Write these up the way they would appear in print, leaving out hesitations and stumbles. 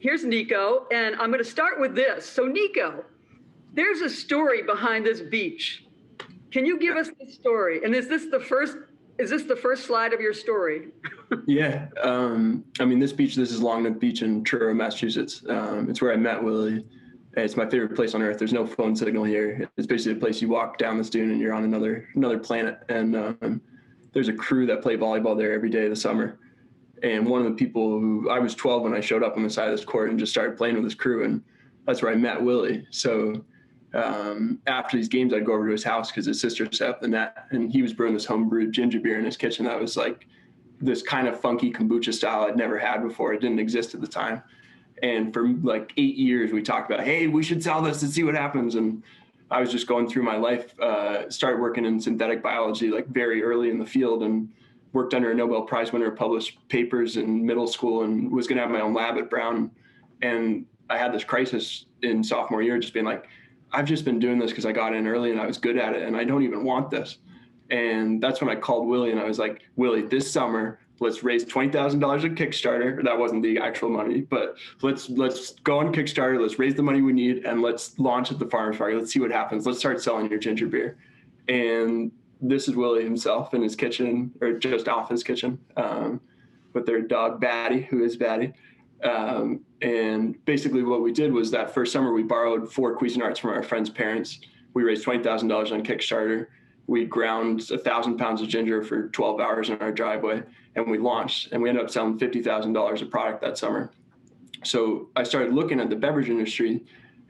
here's Nico, and I'm going to start with this. So Nico, there's a story behind this beach. Can you give us the story? And is this the first slide of your story? Yeah. I mean, this is Longneck Beach in Truro, Massachusetts. It's where I met Willie. It's my favorite place on earth. There's no phone signal here. It's basically a place you walk down this dune and you're on another planet. And there's a crew that play volleyball there every day of the summer. And one of the people who, I was 12 when I showed up on the side of this court and just started playing with this crew. And that's where I met Willie. So after these games, I'd go over to his house because his sister set up the net, and he was brewing this homebrewed ginger beer in his kitchen that was like this kind of funky kombucha style I'd never had before. It didn't exist at the time. And for like 8 years, we talked about, hey, we should sell this and see what happens. And I was just going through my life, started working in synthetic biology like very early in the field, and worked under a Nobel Prize winner, published papers in middle school, and was going to have my own lab at Brown. And I had this crisis in sophomore year, just being like, I've just been doing this because I got in early and I was good at it, and I don't even want this. And that's when I called Willie and I was like, Willie, this summer, let's raise $20,000 at Kickstarter. That wasn't the actual money, but let's go on Kickstarter. Let's raise the money we need and let's launch at the farmer's market. Let's see what happens. Let's start selling your ginger beer. And this is Willie himself in his kitchen, or just off his kitchen, with their dog Batty, who is Batty. And basically what we did was that first summer we borrowed 4 Cuisinarts from our friends' parents. We raised $20,000 on Kickstarter. We ground 1,000 pounds of ginger for 12 hours in our driveway, and we launched, and we ended up selling $50,000 of product that summer. So I started looking at the beverage industry,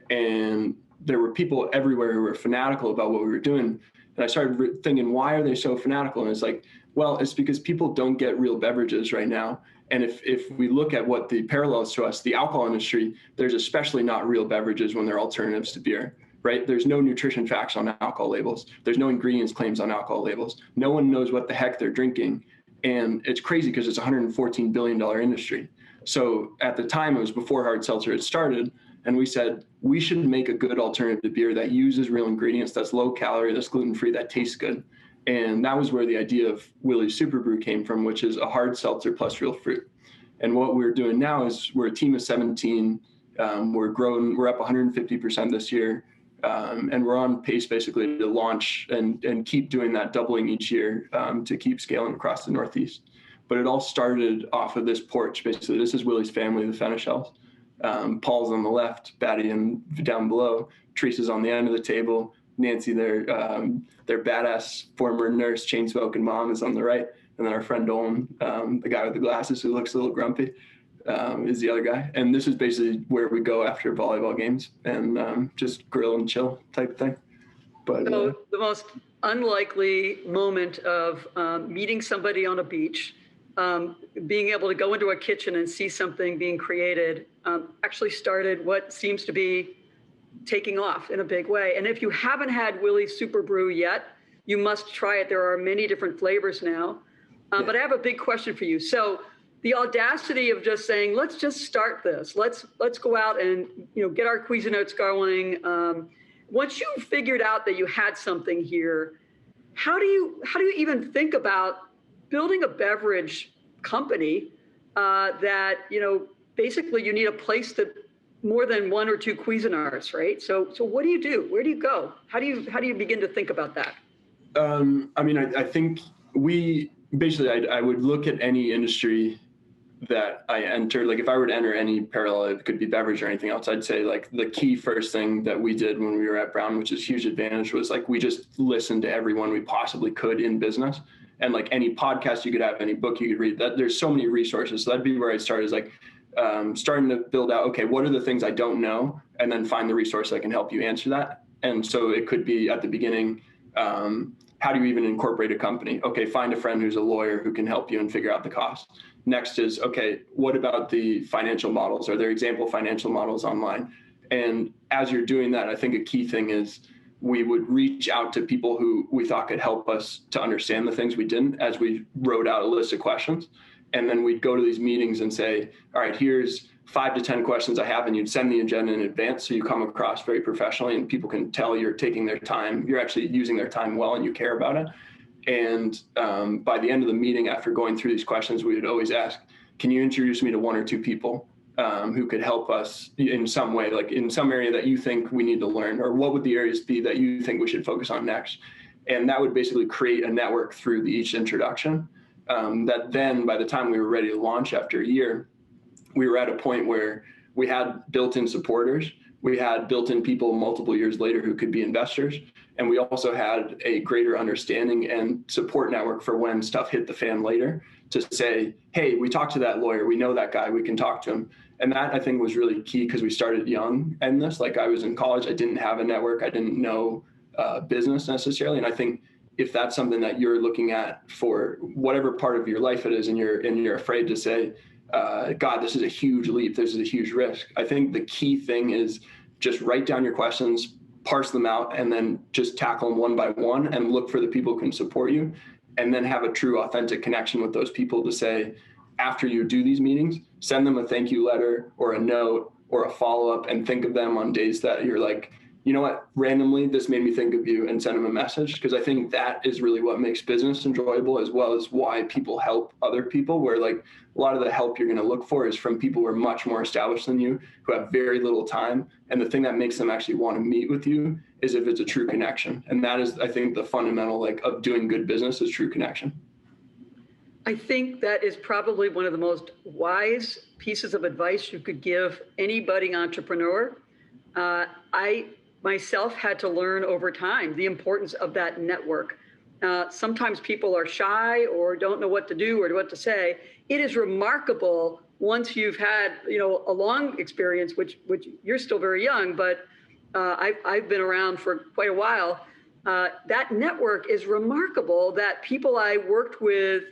and there were people everywhere who were fanatical about what we were doing. And I started thinking, why are they so fanatical? And it's like, well, it's because people don't get real beverages right now. And if we look at what the parallels to us, the alcohol industry, there's especially not real beverages when they're alternatives to beer, right? There's no nutrition facts on alcohol labels. There's no ingredients claims on alcohol labels. No one knows what the heck they're drinking. And it's crazy because it's a $114 billion industry. So at the time, it was before hard seltzer had started. And we said, we should make a good alternative to beer that uses real ingredients, that's low calorie, that's gluten-free, that tastes good. And that was where the idea of Willie's Superbrew came from, which is a hard seltzer plus real fruit. And what we're doing now is we're a team of 17. We're growing, we're up 150% this year. And we're on pace basically to launch and keep doing that, doubling each year to keep scaling across the Northeast. But it all started off of this porch. Basically, this is Willie's family, the Fenishels. Paul's on the left, Batty and down below. Teresa's on the end of the table. Nancy, their badass former nurse, chain smoking mom, is on the right. And then our friend Dolan, the guy with the glasses who looks a little grumpy, is the other guy. And this is basically where we go after volleyball games and just grill and chill type of thing. But so the most unlikely moment of meeting somebody on a beach, being able to go into a kitchen and see something being created, actually started what seems to be taking off in a big way. And if you haven't had Willie's Superbrew yet, you must try it. There are many different flavors now. But I have a big question for you. So the audacity of just saying, let's just start this. Let's go out and get our Cuisinarts going. Once you figured out that you had something here, how do you even think about building a beverage company that basically you need a place to more than 1 or 2 Cuisinarts, right? So what do you do? Where do you go? How do you begin to think about that? I mean, I think I would look at any industry that I enter. Like if I were to enter any parallel, it could be beverage or anything else, I'd say like the key first thing that we did when we were at Brown, which is a huge advantage, was like we just listened to everyone we possibly could in business. And like any podcast you could have, any book you could read, that there's so many resources. So that'd be where I started, is like starting to build out, okay, what are the things I don't know? And then find the resource that can help you answer that. And so it could be at the beginning, how do you even incorporate a company? Okay, find a friend who's a lawyer who can help you and figure out the cost. Next is, okay, what about the financial models? Are there example financial models online? And as you're doing that, I think a key thing is we would reach out to people who we thought could help us to understand the things we didn't, as we wrote out a list of questions. And then we'd go to these meetings and say, all right, here's 5 to 10 questions I have, and you'd send the agenda in advance so you come across very professionally and people can tell you're taking their time, you're actually using their time well and you care about it. And by the end of the meeting, after going through these questions, we would always ask, can you introduce me to 1 or 2 people who could help us in some way, like in some area that you think we need to learn, or what would the areas be that you think we should focus on next? And that would basically create a network through each introduction. That then by the time we were ready to launch after a year, we were at a point where we had built-in supporters. We had built-in people multiple years later who could be investors. And we also had a greater understanding and support network for when stuff hit the fan later to say, hey, we talked to that lawyer. We know that guy. We can talk to him. And that, I think, was really key because we started young in this. Like, I was in college. I didn't have a network. I didn't know business necessarily. And I think if that's something that you're looking at for whatever part of your life it is, and you're afraid to say, God, this is a huge leap, this is a huge risk, I think the key thing is just write down your questions, parse them out, and then just tackle them one by one and look for the people who can support you, and then have a true, authentic connection with those people to say, after you do these meetings, send them a thank you letter or a note or a follow-up, and think of them on days that you're like, you know what, randomly, this made me think of you, and send them a message. Because I think that is really what makes business enjoyable, as well as why people help other people, where like a lot of the help you're going to look for is from people who are much more established than you, who have very little time. And the thing that makes them actually want to meet with you is if it's a true connection. And that is, I think, the fundamental of doing good business is true connection. I think that is probably one of the most wise pieces of advice you could give any budding entrepreneur. I myself had to learn over time the importance of that network. Sometimes people are shy or don't know what to do or what to say. It is remarkable once you've had, a long experience, which you're still very young, but I've been around for quite a while. That network is remarkable, that people I worked with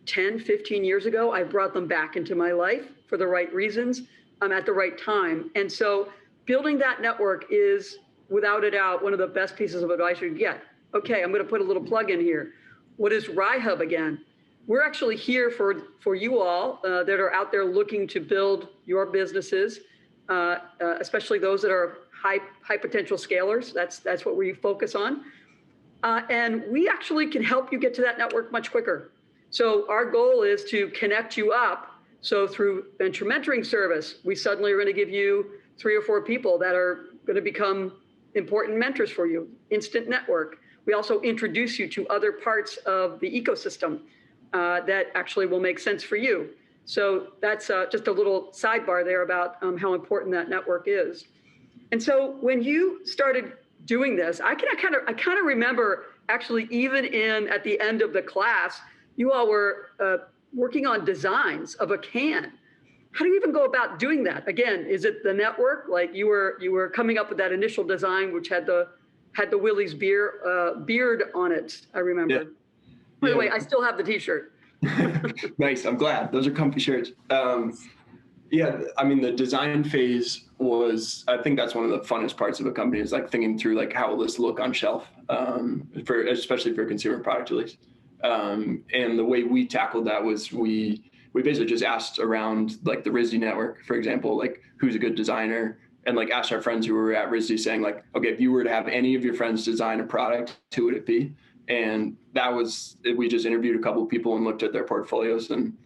10, 15 years ago, I brought them back into my life for the right reasons, at the right time. And so building that network is, without a doubt, one of the best pieces of advice you can get. Okay, I'm going to put a little plug in here. What is RIHub again? We're actually here for you all that are out there looking to build your businesses, especially those that are high potential scalers. That's what we focus on. And we actually can help you get to that network much quicker. So our goal is to connect you up. So through venture mentoring service, we suddenly are going to give you 3 or 4 people that are going to become important mentors for you, instant network. We also introduce you to other parts of the ecosystem that actually will make sense for you. So that's just a little sidebar there about how important that network is. And so when you started doing this, I kind of remember actually even at the end of the class, you all were working on designs of a can. How do you even go about doing that? Again, is it the network? Like you were coming up with that initial design, which had the Willie's beard on it, I remember. Yeah. By the way, I still have the t-shirt. Nice, I'm glad. Those are comfy shirts. Yeah, I mean, the design phase was, I think that's one of the funnest parts of a company, is like thinking through like how will this look on shelf, especially for consumer product release. And the way we tackled that was we basically just asked around like the RISD network, for example, like who's a good designer, and like asked our friends who were at RISD saying like, okay, if you were to have any of your friends design a product, who would it be? And that was, we just interviewed a couple of people and looked at their portfolios and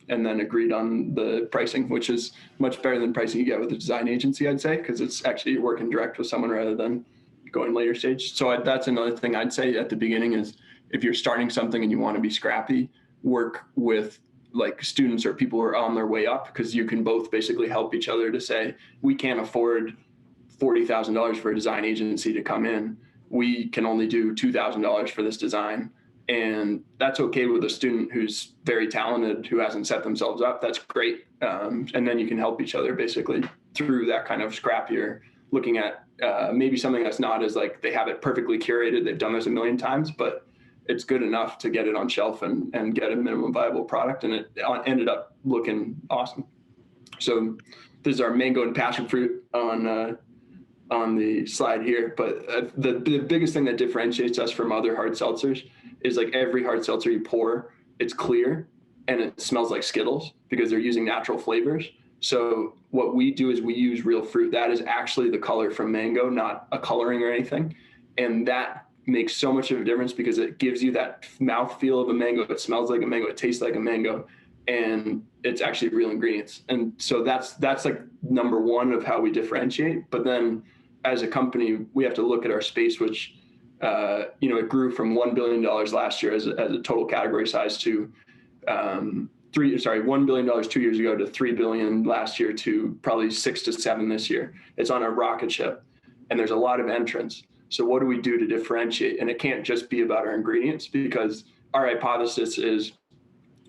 then agreed on the pricing, which is much better than pricing you get with a design agency, I'd say, because it's actually working direct with someone rather than going later stage. So that's another thing I'd say at the beginning is if you're starting something and you want to be scrappy, work with like students or people who are on their way up, because you can both basically help each other to say, we can't afford $40,000 for a design agency to come in. We can only do $2,000 for this design. And that's okay with a student who's very talented, who hasn't set themselves up. That's great. And then you can help each other basically through that kind of scrappier, looking at maybe something that's not as like they have it perfectly curated. They've done this a million times, but it's good enough to get it on shelf and get a minimum viable product. And it ended up looking awesome. So this is our mango and passion fruit on the slide here. But the biggest thing that differentiates us from other hard seltzers is like every hard seltzer you pour, it's clear and it smells like Skittles because they're using natural flavors. So what we do is we use real fruit. That is actually the color from mango, not a coloring or anything. And that makes so much of a difference because it gives you that mouthfeel of a mango. It smells like a mango. It tastes like a mango. and it's actually real ingredients. And so that's like number one of how we differentiate. But then as a company, we have to look at our space, which, it grew from $1 billion last year as a total category size to $1 billion 2 years ago to $3 billion last year to probably 6 to 7 this year. It's on a rocket ship, and there's a lot of entrants. So what do we do to differentiate? And it can't just be about our ingredients, because our hypothesis is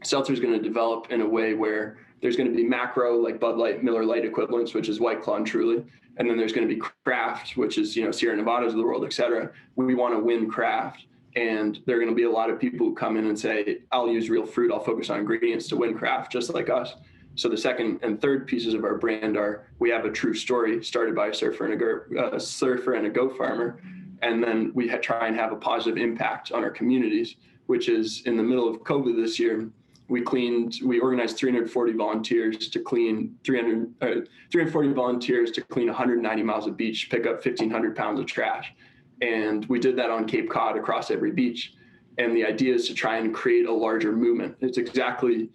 seltzer is going to develop in a way where there's going to be macro, like Bud Light, Miller Lite equivalents, which is White Claw and Truly. And then there's going to be craft, which is, Sierra Nevadas of the world, et cetera. We want to win craft. And there are going to be a lot of people who come in and say, I'll use real fruit, I'll focus on ingredients to win craft, just like us. So the second and third pieces of our brand are, we have a true story started by a surfer and a goat farmer. And then we try and have a positive impact on our communities, which is in the middle of COVID this year, we organized 340 volunteers to clean 340 volunteers to clean 190 miles of beach, pick up 1,500 pounds of trash. And we did that on Cape Cod across every beach. And the idea is to try and create a larger movement. It's exactly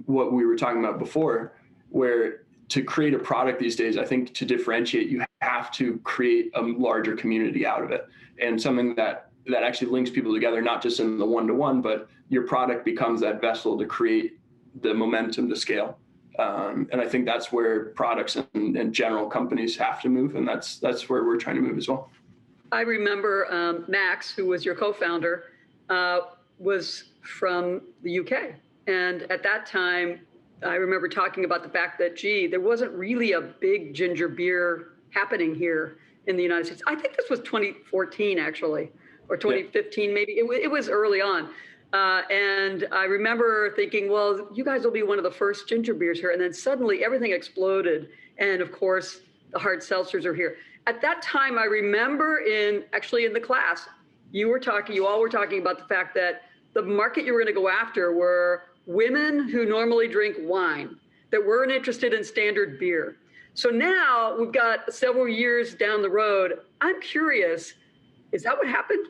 what we were talking about before, where to create a product these days, I think to differentiate, you have to create a larger community out of it. And something that actually links people together, not just in the one-to-one, but your product becomes that vessel to create the momentum to scale. And I think that's where products and general companies have to move. And that's where we're trying to move as well. I remember Max, who was your co-founder, was from the UK. And at that time, I remember talking about the fact that, there wasn't really a big ginger beer happening here in the United States. I think this was 2014, actually, or 2015, maybe. It was early on. And I remember thinking, well, you guys will be one of the first ginger beers here. And then suddenly everything exploded. And of course, the hard seltzers are here. At that time, I remember in the class, you all were talking about the fact that the market you were going to go after were women who normally drink wine, that weren't interested in standard beer. So now we've got several years down the road. I'm curious, is that what happened?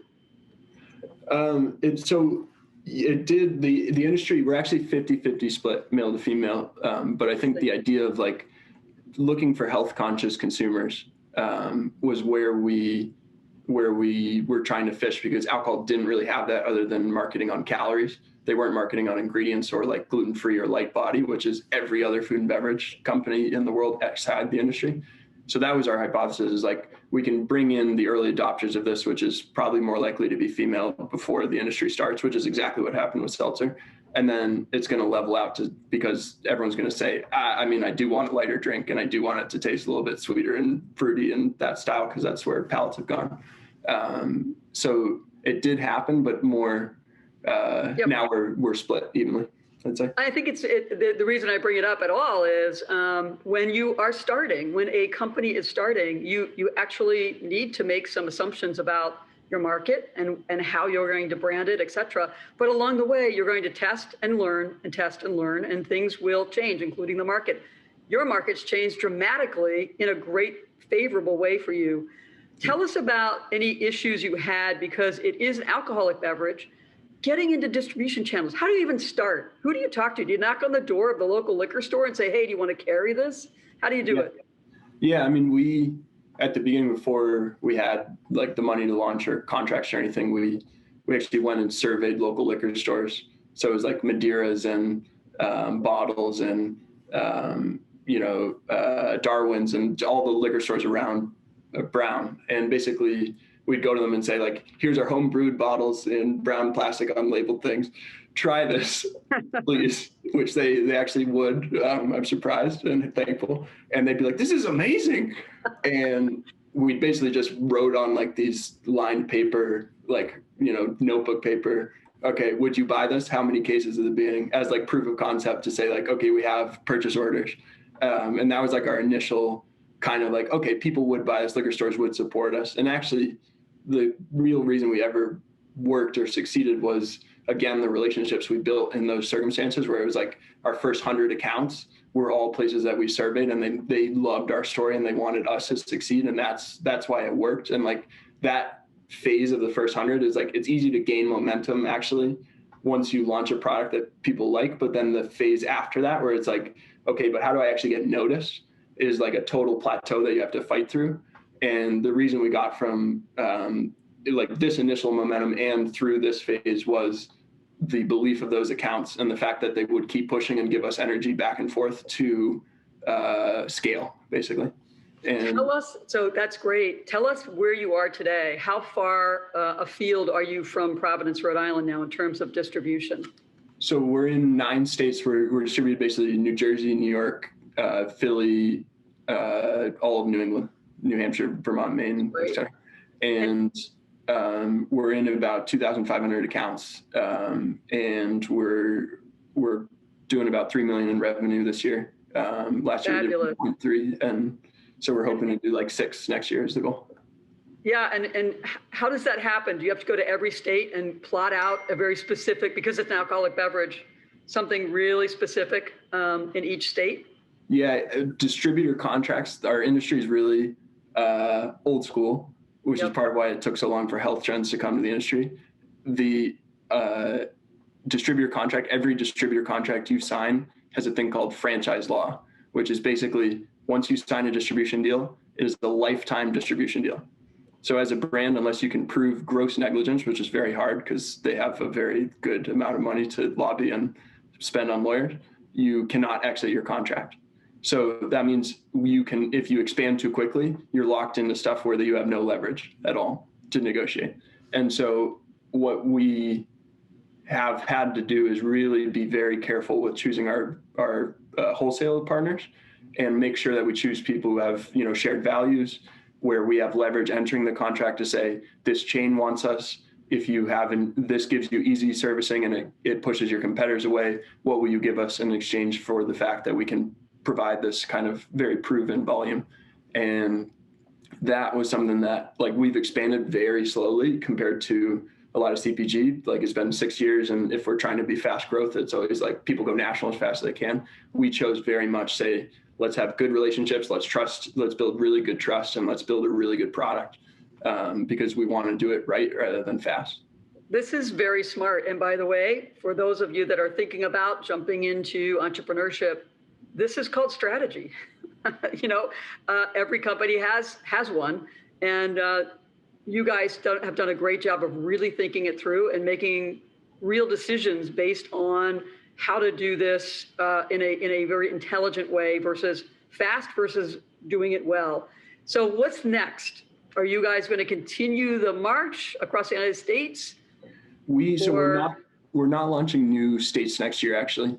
It did. The industry, we're actually 50-50 split male to female. But I think the idea of like looking for health conscious consumers was where we were trying to fish, because alcohol didn't really have that other than marketing on calories. They weren't marketing on ingredients or like gluten-free or light body, which is every other food and beverage company in the world outside the industry. So that was our hypothesis, is like, we can bring in the early adopters of this, which is probably more likely to be female before the industry starts, which is exactly what happened with seltzer. And then it's going to level out because everyone's going to say, I do want a lighter drink, and I do want it to taste a little bit sweeter and fruity and that style, because that's where palates have gone. So it did happen, but more now we're split evenly, I'd say. I think the reason I bring it up at all is when a company is starting, you actually need to make some assumptions about your market and how you're going to brand it, et cetera. But along the way, you're going to test and learn, and things will change, including the market. Your market's changed dramatically in a great, favorable way for you. Tell us about any issues you had, because it is an alcoholic beverage, getting into distribution channels. How do you even start? Who do you talk to? Do you knock on the door of the local liquor store and say, hey, do you want to carry this? How do you do it? Yeah, I mean, we, at the beginning, before we had like the money to launch or contracts or anything, we actually went and surveyed local liquor stores. So it was like Madeiras and Bottles and, Darwin's and all the liquor stores around Brown. And basically we'd go to them and say, like, here's our home brewed bottles in brown plastic unlabeled things. Try this, please, which they actually would. I'm surprised and thankful. And they'd be like, this is amazing. And we basically just wrote on like these lined paper, like, notebook paper. Okay, would you buy this? How many cases at the beginning, as like proof of concept to say like, okay, we have purchase orders. And that was like our initial kind of like, okay, people would buy this, liquor stores would support us. And actually the real reason we ever worked or succeeded was, again, the relationships we built in those circumstances, where it was like our first 100 accounts were all places that we surveyed, and they loved our story and they wanted us to succeed. And that's why it worked. And like that phase of the first 100 is like, it's easy to gain momentum actually once you launch a product that people like, but then the phase after that where it's like, okay, but how do I actually get noticed is like a total plateau that you have to fight through. And the reason we got from like this initial momentum and through this phase was the belief of those accounts and the fact that they would keep pushing and give us energy back and forth to scale, basically. And tell us, so that's great. Tell us where you are today. How far afield are you from Providence, Rhode Island now in terms of distribution? So we're in 9 states. We're distributed basically in New Jersey, New York, Philly, all of New England, New Hampshire, Vermont, Maine, etc. And we're in about 2,500 accounts, and we're doing about 3 million in revenue this year. Last year we did 1.3, and so we're hoping to do like 6 next year is the goal. Yeah, and how does that happen? Do you have to go to every state and plot out a very specific, because it's an alcoholic beverage, something really specific in each state? Yeah, distributor contracts. Our industry is really old school, which is part of why it took so long for health trends to come to the industry. The distributor contract, every distributor contract you sign has a thing called franchise law, which is basically once you sign a distribution deal, it is the lifetime distribution deal. So as a brand, unless you can prove gross negligence, which is very hard because they have a very good amount of money to lobby and spend on lawyers, you cannot exit your contract. So that means you can, if you expand too quickly, you're locked into stuff where you have no leverage at all to negotiate. And so what we have had to do is really be very careful with choosing our wholesale partners and make sure that we choose people who have, shared values, where we have leverage entering the contract to say, this chain wants us. If you haven't, this gives you easy servicing and it pushes your competitors away. What will you give us in exchange for the fact that we can provide this kind of very proven volume? And that was something that we've expanded very slowly compared to a lot of CPG. It's been 6 years, and if we're trying to be fast growth, it's always people go national as fast as they can. We chose very much say, let's have good relationships, let's build really good trust, and let's build a really good product because we want to do it right rather than fast. This is very smart. And by the way, for those of you that are thinking about jumping into entrepreneurship, this is called strategy. Every company has one, and you guys have done a great job of really thinking it through and making real decisions based on how to do this in a very intelligent way versus fast versus doing it well. So what's next? Are you guys going to continue the march across the United States? We're not launching new states next year, actually.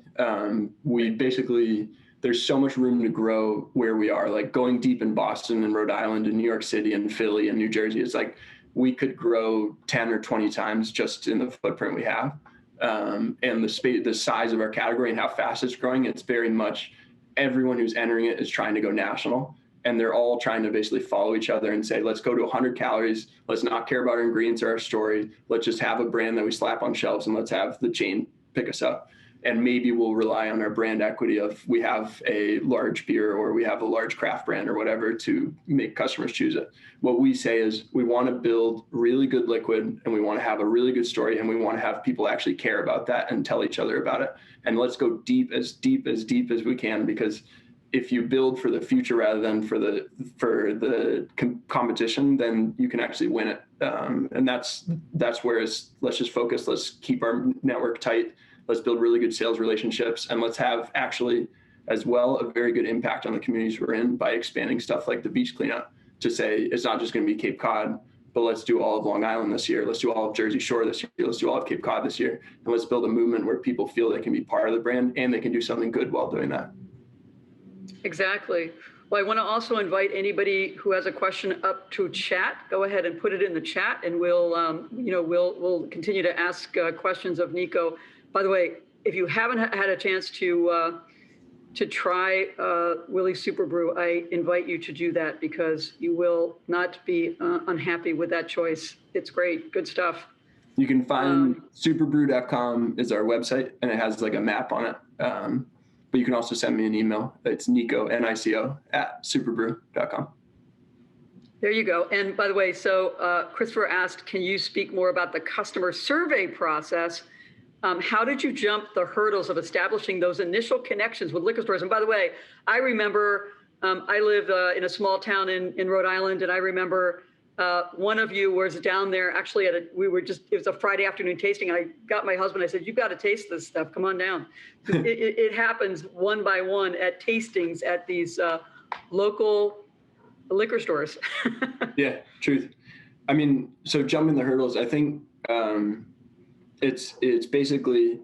There's so much room to grow where we are, going deep in Boston and Rhode Island and New York City and Philly and New Jersey. It's we could grow 10 or 20 times just in the footprint we have. And the size of our category and how fast it's growing, it's very much everyone who's entering it is trying to go national. And they're all trying to basically follow each other and say, let's go to 100 calories. Let's not care about our ingredients or our story. Let's just have a brand that we slap on shelves, and let's have the chain pick us up. And maybe we'll rely on our brand equity of we have a large beer or we have a large craft brand or whatever to make customers choose it. What we say is we want to build really good liquid, and we want to have a really good story, and we want to have people actually care about that and tell each other about it. And let's go deep as we can, because if you build for the future rather than for the competition, then you can actually win it. And that's where let's just focus. Let's keep our network tight. Let's build really good sales relationships, and let's have actually as well a very good impact on the communities we're in by expanding stuff like the beach cleanup to say it's not just going to be Cape Cod, but let's do all of Long Island this year. Let's do all of Jersey Shore this year. Let's do all of Cape Cod this year. And let's build a movement where people feel they can be part of the brand and they can do something good while doing that. Exactly. Well, I want to also invite anybody who has a question up to chat. Go ahead and put it in the chat, and we'll continue to ask questions of Nico. By the way, if you haven't had a chance to try Willie Superbrew, I invite you to do that, because you will not be unhappy with that choice. It's great, good stuff. You can find superbrew.com is our website, and it has a map on it. But you can also send me an email. It's Nico, Nico, @superbrew.com. There you go. And by the way, so Christopher asked, can you speak more about the customer survey process? How did you jump the hurdles of establishing those initial connections with liquor stores? And by the way, I remember I live in a small town in Rhode Island, and I remember one of you was down there actually it was a Friday afternoon tasting. I got my husband, I said, you've got to taste this stuff. Come on down. It happens one by one at tastings at these local liquor stores. Yeah, truth. I mean, so jumping the hurdles, I think it's basically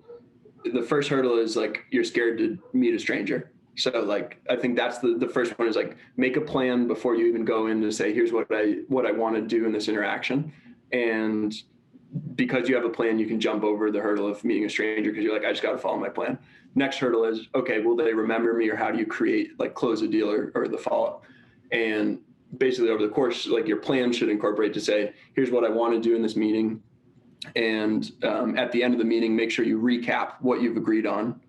the first hurdle is like you're scared to meet a stranger. So like I think that's the first one is like make a plan before you even go in to say here's what I want to do in this interaction. And because you have a plan, you can jump over the hurdle of meeting a stranger because you're like, I just got to follow my plan. Next hurdle is, okay, will they remember me, or how do you create like close a deal or the follow-up? And basically over the course, like your plan should incorporate to say, here's what I want to do in this meeting. And at the end of the meeting, make sure you recap what you've agreed on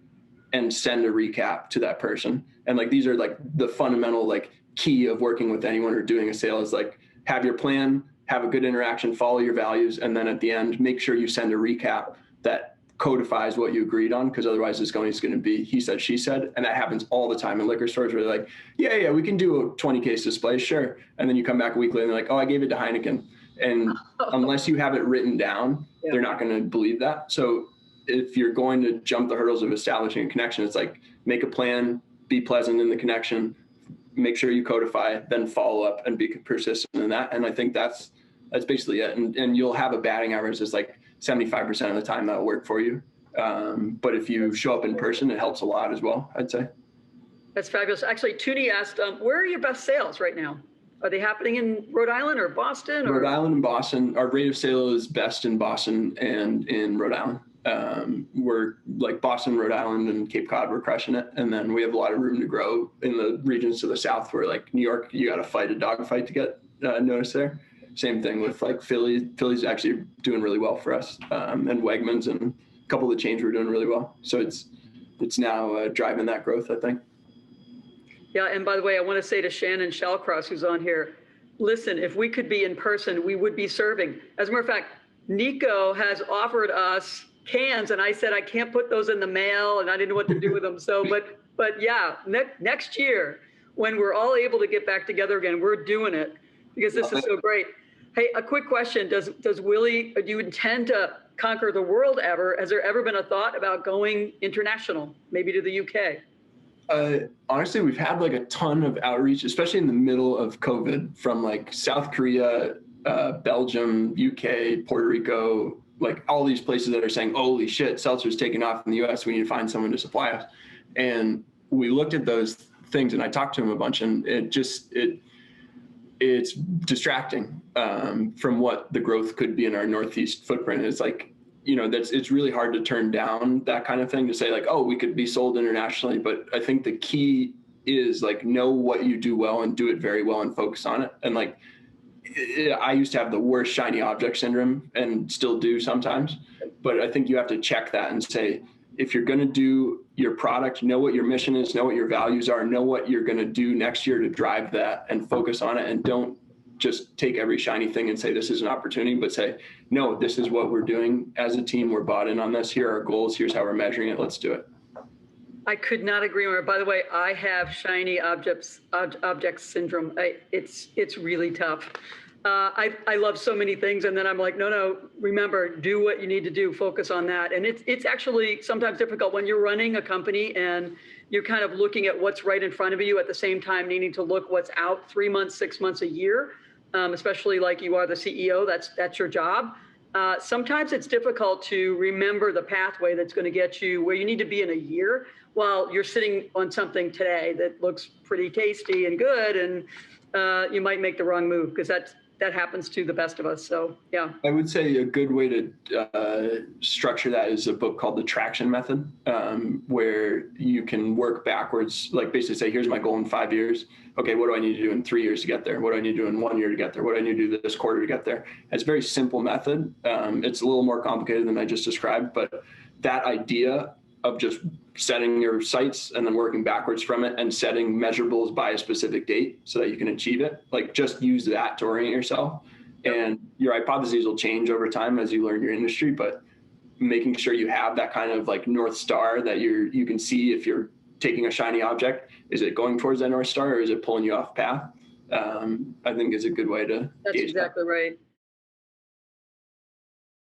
and send a recap to that person. And like, these are like the fundamental, like key of working with anyone or doing a sale is like, have your plan, have a good interaction, follow your values. And then at the end, make sure you send a recap that codifies what you agreed on. Cause otherwise it's going to be, he said, she said. And that happens all the time in liquor stores where they're like, yeah, we can do a 20 case display. Sure. And then you come back a week later and they're like, oh, I gave it to Heineken. And unless you have it written down, they're not going to believe that. So if you're going to jump the hurdles of establishing a connection, it's like make a plan, be pleasant in the connection, make sure you codify, then follow up and be persistent in that. And I think that's basically it. And you'll have a batting average that's like 75% of the time that'll work for you. But if you show up in person, it helps a lot as well, I'd say. That's fabulous. Actually, Toonie asked, where are your best sales right now? Are they happening in Rhode Island or Boston? Or? Rhode Island and Boston. Our rate of sale is best in Boston and in Rhode Island. We're like Boston, Rhode Island, and Cape Cod, we're crushing it. And then we have a lot of room to grow in the regions to the south where like New York, you got to fight a dogfight to get noticed there. Same thing with like Philly. Philly's actually doing really well for us, and Wegmans and a couple of the chains were doing really well. So it's now driving that growth, I think. Yeah, and by the way, I want to say to Shannon Shallcross, who's on here, listen, if we could be in person, we would be serving. As a matter of fact, Nico has offered us cans, and I said I can't put those in the mail, and I didn't know what to do with them. So, but yeah, next year when we're all able to get back together again, we're doing it because this is so great. Hey, a quick question: Does Willie? Do you intend to conquer the world ever? Has there ever been a thought about going international, maybe to the UK? Honestly, we've had like a ton of outreach, especially in the middle of COVID, from like South Korea, Belgium, UK, Puerto Rico, like all these places that are saying, holy shit, seltzer's taking off in the US. We need to find someone to supply us. And we looked at those things and I talked to him a bunch, and it's distracting from what the growth could be in our Northeast footprint. It's like, it's really hard to turn down that kind of thing to say like, oh, we could be sold internationally. But I think the key is like, know what you do well and do it very well and focus on it. And like, I used to have the worst shiny object syndrome and still do sometimes, but I think you have to check that and say, if you're going to do your product, know what your mission is, know what your values are, know what you're going to do next year to drive that and focus on it. And don't just take every shiny thing and say, this is an opportunity, but say, no, this is what we're doing as a team. We're bought in on this. Here are our goals. Here's how we're measuring it. Let's do it. I could not agree more. By the way, I have shiny object syndrome. It's really tough. I love so many things, and then I'm like, no, remember, do what you need to do, focus on that. And it's actually sometimes difficult when you're running a company and you're kind of looking at what's right in front of you at the same time needing to look what's out 3 months, 6 months, a year, especially like you are the CEO, that's your job. Sometimes it's difficult to remember the pathway that's going to get you where you need to be in a year while you're sitting on something today that looks pretty tasty and good, and you might make the wrong move because that happens to the best of us. So, yeah. I would say a good way to structure that is a book called The Traction Method, where you can work backwards, like basically say, here's my goal in 5 years. Okay, what do I need to do in 3 years to get there? What do I need to do in 1 year to get there? What do I need to do this quarter to get there? It's a very simple method. It's a little more complicated than I just described, but that idea of just setting your sights and then working backwards from it and setting measurables by a specific date so that you can achieve it. Like just use that to orient yourself. And your hypotheses will change over time as you learn your industry, but making sure you have that kind of like North Star that you can see if you're taking a shiny object. Is it going towards that North Star, or is it pulling you off path? I think is a good way to That's gauge exactly that. right.